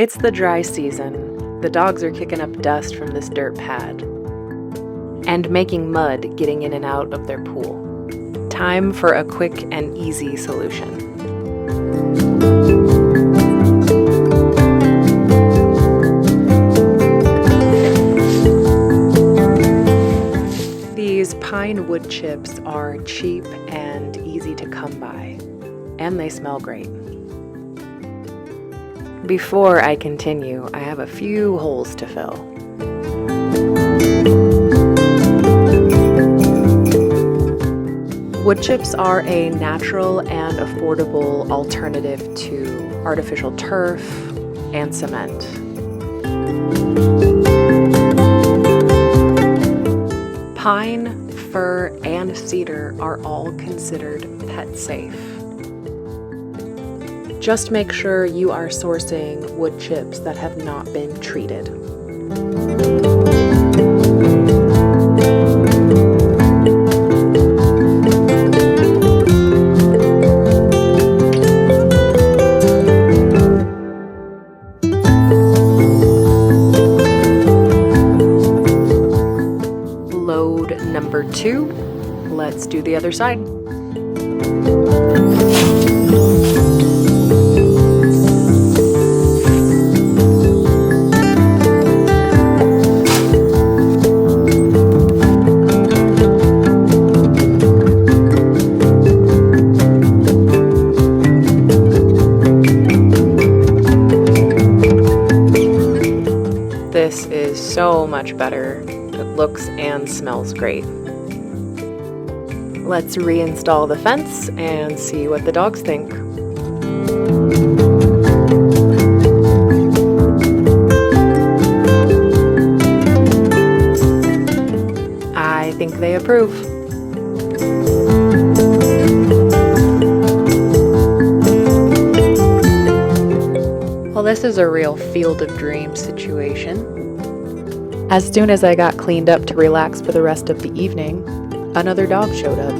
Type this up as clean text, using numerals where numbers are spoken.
It's the dry season. The dogs are kicking up dust from this dirt pad and making mud getting in and out of their pool. Time for a quick and easy solution. These pine wood chips are cheap and easy to come by, and they smell great. Before I continue, I have a few holes to fill. Wood chips are a natural and affordable alternative to artificial turf and cement. Pine, fir, and cedar are all considered pet safe. Just make sure you are sourcing wood chips that have not been treated. Load number 2. Let's do the other side. This is so much better. It looks and smells great. Let's reinstall the fence and see what the dogs think. I think they approve. Well, this is a real field of dreams situation. As soon as I got cleaned up to relax for the rest of the evening, another dog showed up.